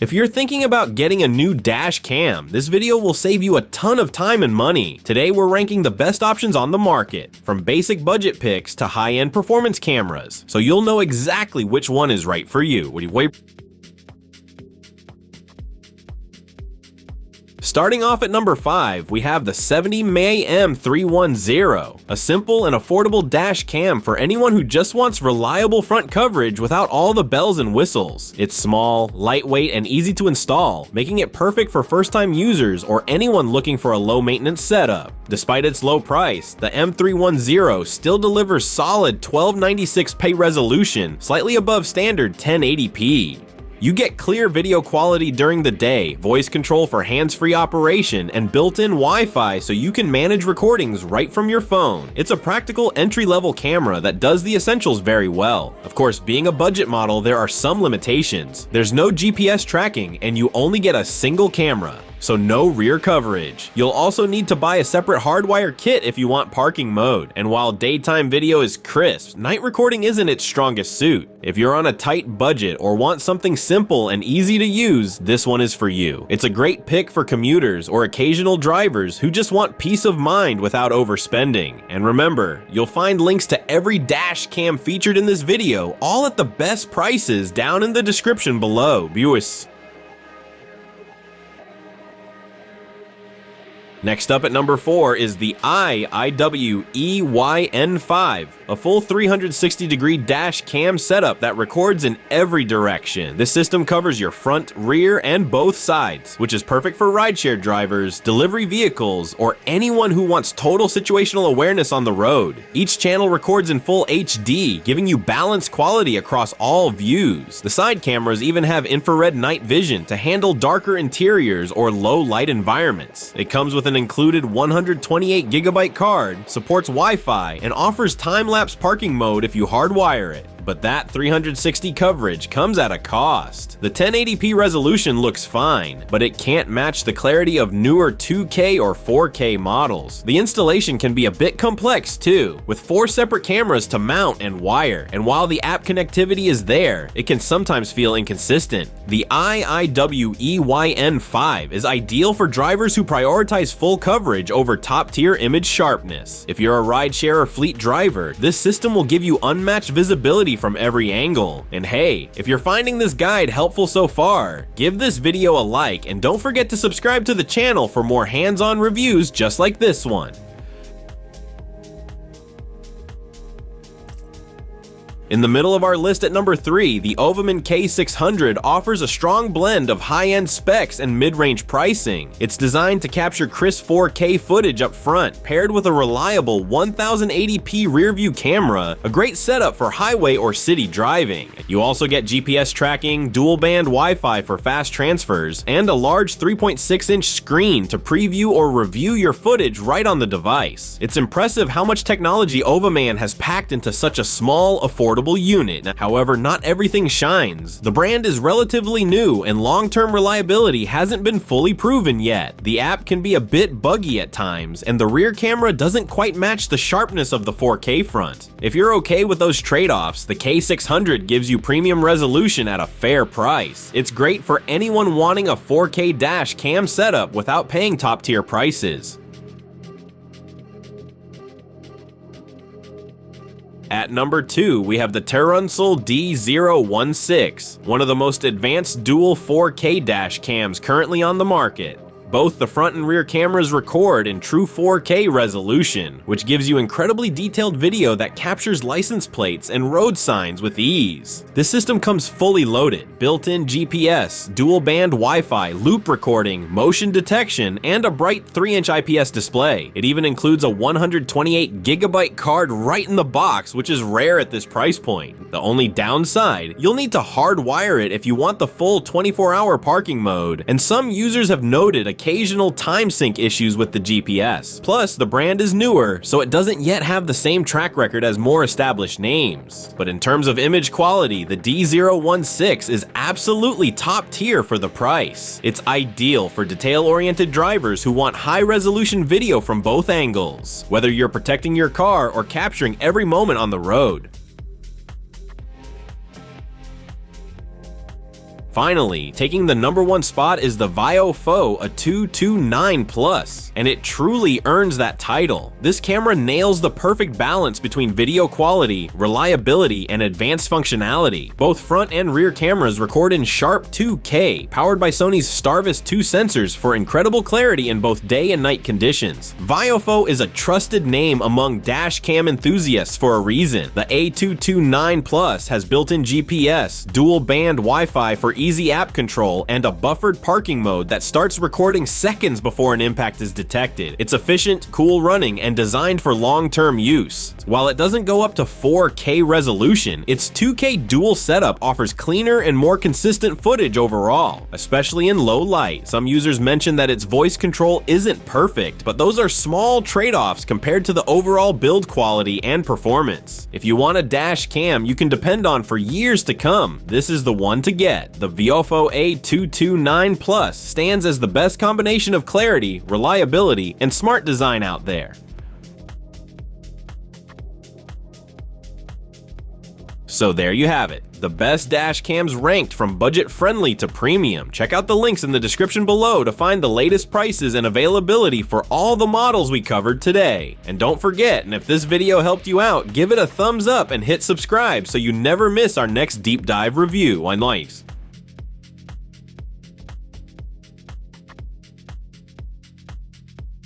If you're thinking about getting a new dash cam, this video will save you a ton of time and money. Today we're ranking the best options on the market, from basic budget picks to high-end performance cameras, so you'll know exactly which one is right for you. Starting off at number 5, we have the IIWEY M310, a simple and affordable dash cam for anyone who just wants reliable front coverage without all the bells and whistles. It's small, lightweight, and easy to install, making it perfect for first-time users or anyone looking for a low-maintenance setup. Despite its low price, the M310 still delivers solid 1296p resolution, slightly above standard 1080p. You get clear video quality during the day, voice control for hands-free operation, and built-in Wi-Fi so you can manage recordings right from your phone. It's a practical entry-level camera that does the essentials very well. Of course, being a budget model, there are some limitations. There's no GPS tracking, and you only get a single camera, so no rear coverage. You'll also need to buy a separate hardwire kit if you want parking mode, and while daytime video is crisp, night recording isn't its strongest suit. If you're on a tight budget or want something simple and easy to use, this one is for you. It's a great pick for commuters or occasional drivers who just want peace of mind without overspending. And remember, you'll find links to every dash cam featured in this video, all at the best prices, down in the description below. Viewers. Next up at number 4 is the IIWEY N5, a full 360-degree dash cam setup that records in every direction. This system covers your front, rear, and both sides, which is perfect for rideshare drivers, delivery vehicles, or anyone who wants total situational awareness on the road. Each channel records in full HD, giving you balanced quality across all views. The side cameras even have infrared night vision to handle darker interiors or low light environments. It comes with an included 128GB card, supports Wi-Fi, and offers time-lapse parking mode if you hardwire it. But that 360 coverage comes at a cost. The 1080p resolution looks fine, but it can't match the clarity of newer 2K or 4K models. The installation can be a bit complex too, with 4 separate cameras to mount and wire, and while the app connectivity is there, it can sometimes feel inconsistent. The IIWEY N5 is ideal for drivers who prioritize full coverage over top-tier image sharpness. If you're a rideshare or fleet driver, this system will give you unmatched visibility from every angle. And hey, if you're finding this guide helpful so far, give this video a like and don't forget to subscribe to the channel for more hands-on reviews just like this one. In the middle of our list at number 3, the OVAMAN K600 offers a strong blend of high-end specs and mid-range pricing. It's designed to capture crisp 4K footage up front, paired with a reliable 1080p rear-view camera, a great setup for highway or city driving. You also get GPS tracking, dual-band Wi-Fi for fast transfers, and a large 3.6-inch screen to preview or review your footage right on the device. It's impressive how much technology OVAMAN has packed into such a small, affordable unit. However, not everything shines. The brand is relatively new and long-term reliability hasn't been fully proven yet. The app can be a bit buggy at times, and the rear camera doesn't quite match the sharpness of the 4K front. If you're okay with those trade-offs, the K600 gives you premium resolution at a fair price. It's great for anyone wanting a 4K dash cam setup without paying top-tier prices. At number 2, we have the TERUNSOUl D016, one of the most advanced dual 4K dash cams currently on the market. Both the front and rear cameras record in true 4K resolution, which gives you incredibly detailed video that captures license plates and road signs with ease. This system comes fully loaded, built-in GPS, dual-band Wi-Fi, loop recording, motion detection, and a bright 3-inch IPS display. It even includes a 128GB card right in the box, which is rare at this price point. The only downside, you'll need to hardwire it if you want the full 24-hour parking mode, and some users have noted occasional time sync issues with the GPS. Plus, the brand is newer, so it doesn't yet have the same track record as more established names. But in terms of image quality, the D016 is absolutely top tier for the price. It's ideal for detail-oriented drivers who want high-resolution video from both angles, whether you're protecting your car or capturing every moment on the road. Finally, taking the #1 spot is the VIOFO, a 229 Plus, and it truly earns that title. This camera nails the perfect balance between video quality, reliability, and advanced functionality. Both front and rear cameras record in sharp 2K, powered by Sony's Starvis 2 sensors for incredible clarity in both day and night conditions. VIOFO is a trusted name among dash cam enthusiasts for a reason. The A229 Plus has built-in GPS, dual-band Wi-Fi for easy app control, and a buffered parking mode that starts recording seconds before an impact is detected. It's efficient, cool running, and designed for long-term use. While it doesn't go up to 4K resolution, its 2K dual setup offers cleaner and more consistent footage overall, especially in low light. Some users mention that its voice control isn't perfect, but those are small trade-offs compared to the overall build quality and performance. If you want a dash cam you can depend on for years to come, this is the one to get. The VIOFO A229 Plus stands as the best combination of clarity, reliability, and smart design out there. So there you have it, the best dash cams ranked from budget-friendly to premium. Check out the links in the description below to find the latest prices and availability for all the models we covered today. And don't forget, and if this video helped you out, give it a thumbs up and hit subscribe so you never miss our next deep dive review on IIWEY.